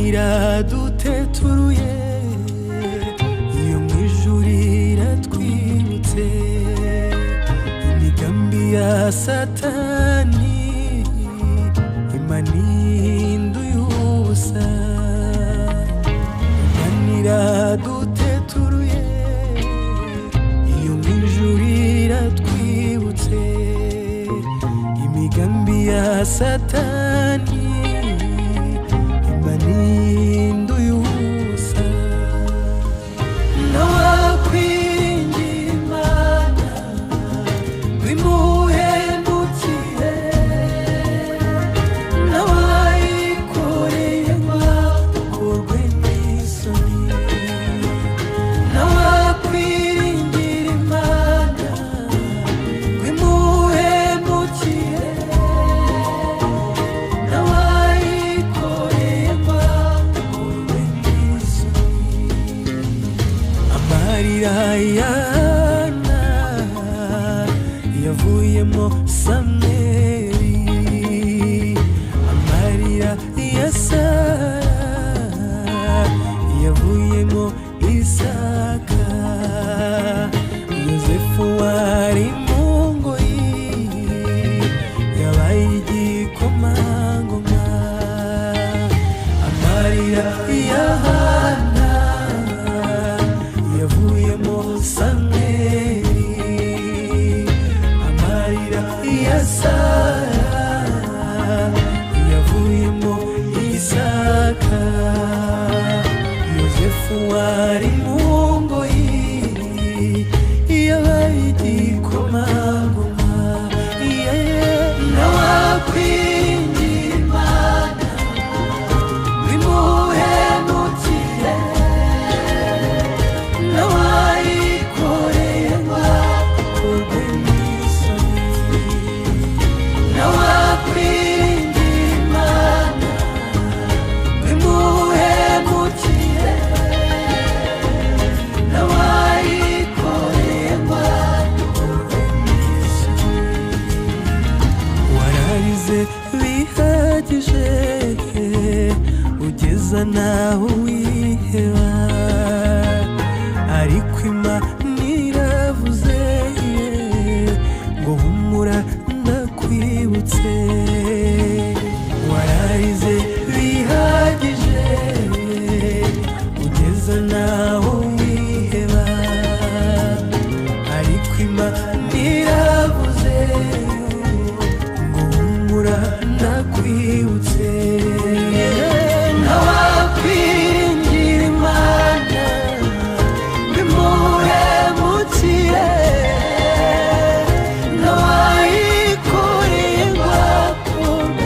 iraduteturuye iyo mwijuru iratwibutse imigambi ya satani imaninduye ubusa Imana iraduteturuye iyo mwijuru iratwibutse imigambi ya satani imaninduye ubusa nawakwiringira Imana bimuhemukire nawayikoreye bakorwe n'isoni nawakwiringira Imana bimuhemukire nawayikoreye bakorwe n'isoni amarira yana yavuyemo Samweli amarira ya Sara yavuyemo Isaka Yozefu wari mu ngoyi yabaye igikomangoma amarira ya Hana yavuyemo Samweli amarira ya Sara yavuyemo Isaka Yozefu wari mu ngoyi yabaye igikomangoma nawakwiringira Imana bimuhemukire nawayikoreye bakorwe n'isoni nawakwiringira Imana bimuhemukire nawayikoreye bakorwe n'isoni wararize bihagije ugeza naho wiheba ariko Imana iravuze ngo humura ndakwibutse wararize bihagije ugeza naho wiheba ariko Imana iravuze ngo humura ndakwibutse nawakwiringira Imana bimuhemukire nawayikoreye bakorwe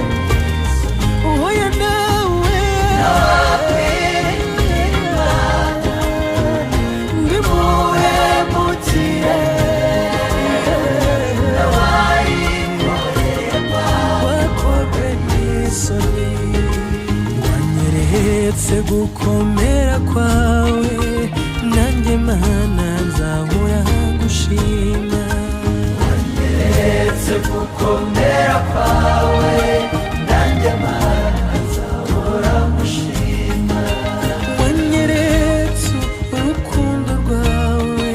uhuye nawe nawakwiringira Imana bimuhemukire nawayikoreye bakorwe n'isoni wanyeretse gukomera kwawe nanjye Mana nzahora ngushima wanyeretse gukomera kwawe nanjye Mana nzahora ngushima wanyeretse urukundo rwawe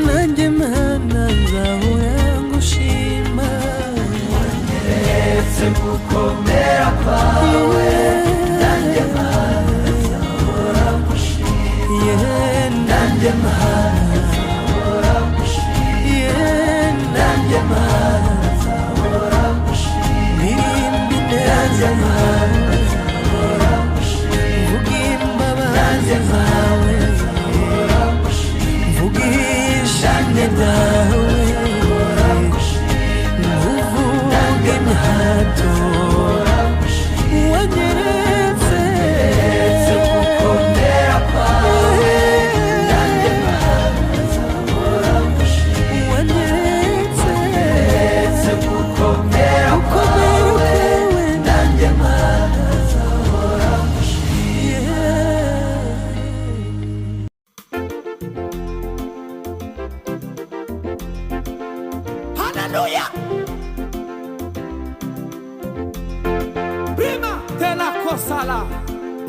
nanjye Mana nzahora ngushima wanyeretse gukomera kwawe nanjye Mana nzahora ngushima nanjye Mana nzahora ngushima nanjye Mana nzahora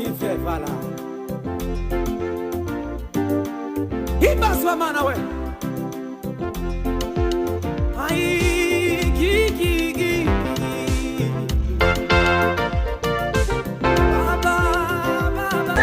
Olivier Vala Ibaswa mana we Ai gigi Baba Baba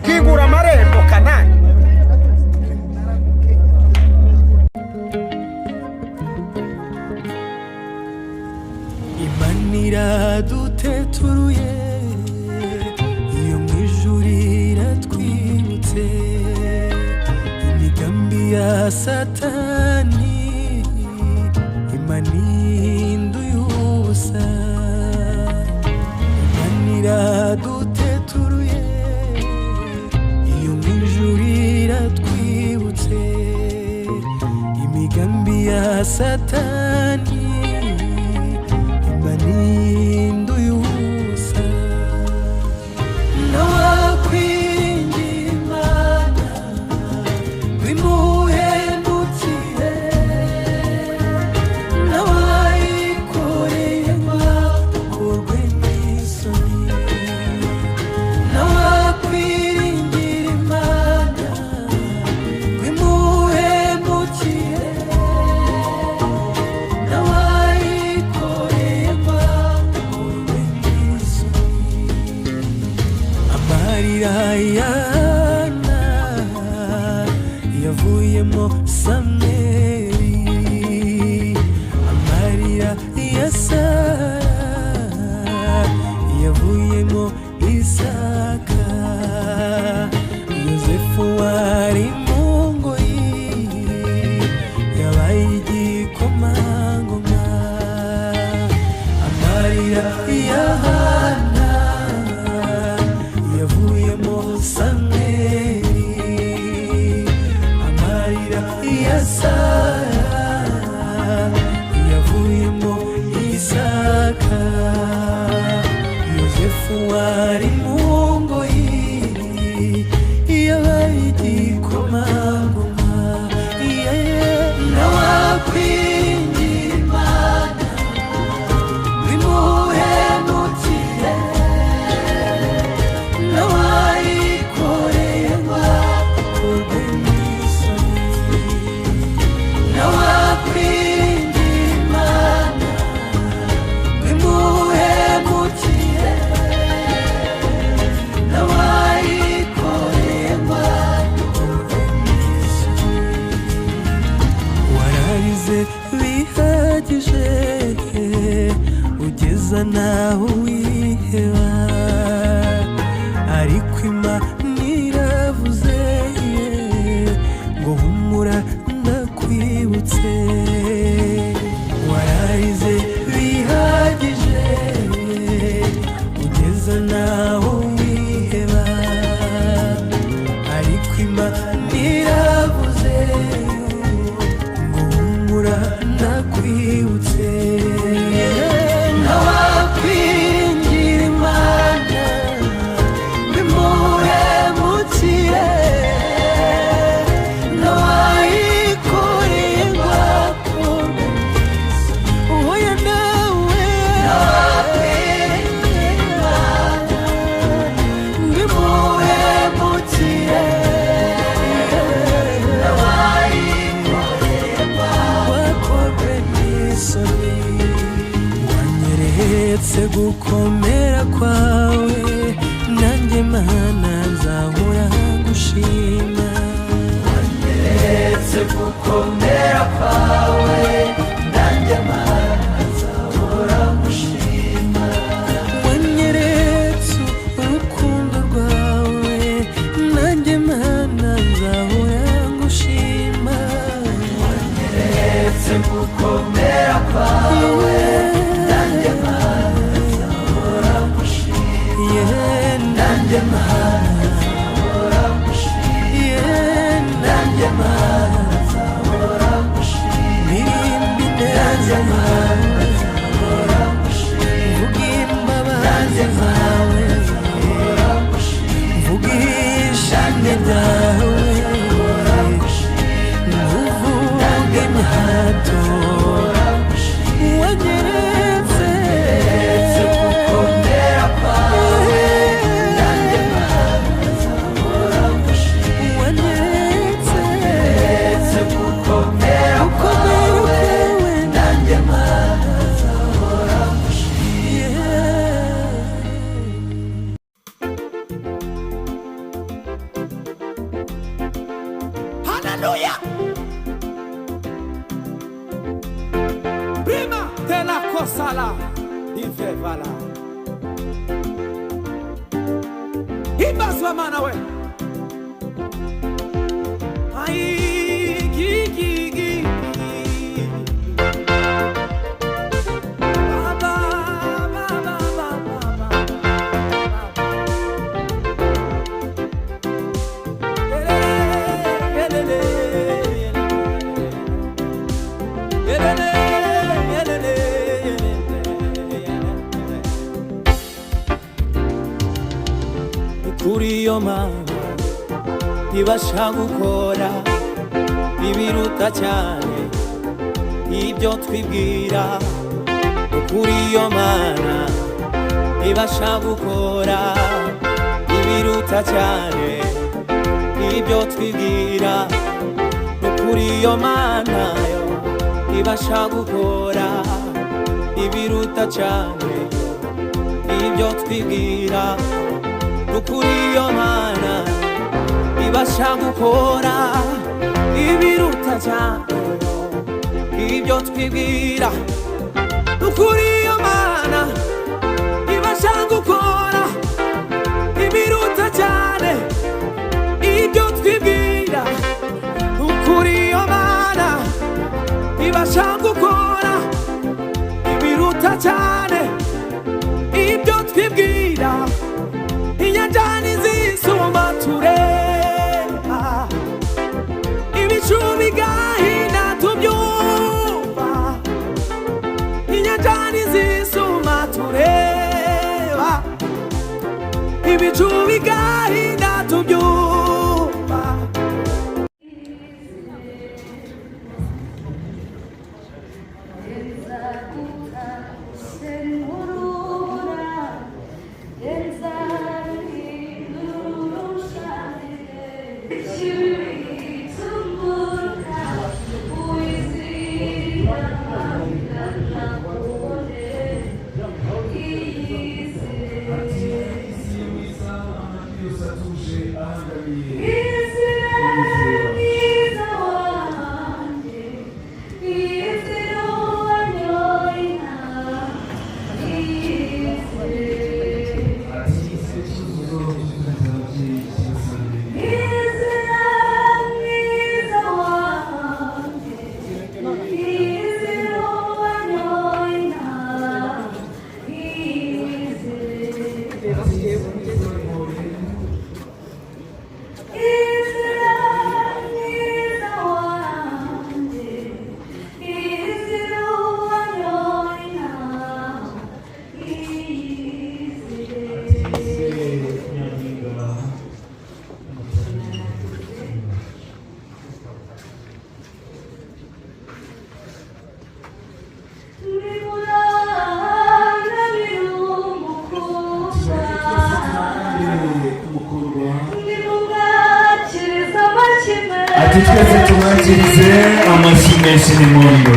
Kingura marembo Kanani. Imana iraduteturuye iyo mu ijuru iratwibutse imigambi ya Satani Imana ihinduye ubusa. Imana iraduteturuye iyo mu ijuru iratwibutse imigambi ya Satani Ihinduye ubusa. Nakwinginga Imana bimuhemukire, nawayikoreye akorwe n'isoni. Nakwiringira Imana bimuhemukire, Yana yavuyemo Samweli, amarira ya Sara yavuyemo Isaka, Yosefu wari mu ngoyi yabaye igikomangoma, amarira ya Hana yavuyemo Samweli, bihagije ugeza naho wiheba ariko Imana iravuze ngo humura ndakwibutse wararize bihagije ugeza naho wiheba ariko Imana iravuze ngo humura ndakwibutse ntawakwiringira Imana bimuhemukire ntawayikoreye ngo akorwe uhuye nawe ntawakwiringira Imana bimuhemukire ntawayikoreye ngo akorwe n'isoni wanyeretse gukomera kwawe nanjye Mana nzahora ngushima wanyeretse gukomera kwawe nanjye Mana nzahora ngushima wanyeretse urukundo rwawe nanjye Mana nzahora ngushima wanyeretse gukomera kwawe nanjye Mana nzahora ngushima nanjye Mana nzahora ngushima nanjye Mana nzahora ngushima nirimba ineza yawe nzahora ngushima mvuga imbabazi zawe nzahora ngushima mvuga ishimwe ryawe nzahora ngushima ntuvuge imyato wanyeretse gukomera kwawe nanjye Mana nzahora ngushima wanyeretse gukomera kwawe nanjye Mana nzahora ngushima Hallelujah. Prima te la kosala ifevala ibaswa mana we ai gigi baba baba baba kuri yo Mana ibasha gukora ibiruta cyane ibyo twibwira kuri yo Mana ibasha gukora ibiruta cyane ibyo twibwira kuri yo Mana yo ibasha gukora ibiruta cyane ibyo twibwira kuri yo Mana ibasha gukora ibiruta cyane ibyo twibwira kuri yo Mana ibasha gukora ibiruta cyane ibyo twibwira kuri yo Mana ibasha gukora ibiruta cyane ibyo twibwira inyanja nizisuma tureba ibicu bigahina tubyumva inyanja nizisuma tureba ibicu bigahina tubyumva Yes. ati twese tumwakirize amashyi menshi n'impundu.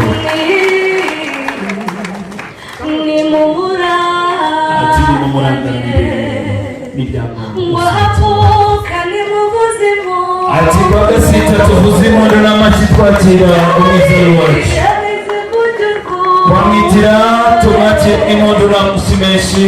Ati nimumurangamire n'ibyamamare. Ati kwa Gasita tuvuze impundu n'amashyi twakira umwizero wacu. Kwamwitira tumwakire impundu n'amashyi menshi.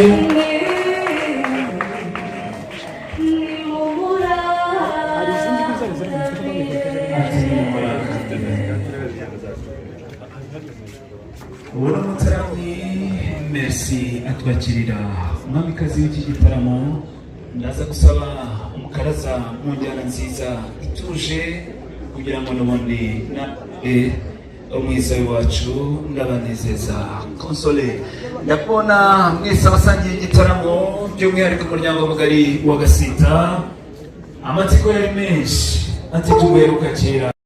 Merci atwakirira umwamikazi w'iki gitaramo. Ndaza gusaba umukaraza mu njyana nziza ituje kugira ngo n'ubundi na umwiza wacu ndabanezeza. Konsole ndakubona mwese abasangiye igitaramo by'umwihariko umuryango mugari wa Gasita. Amatsiko yari menshi ati tumuheruka kera.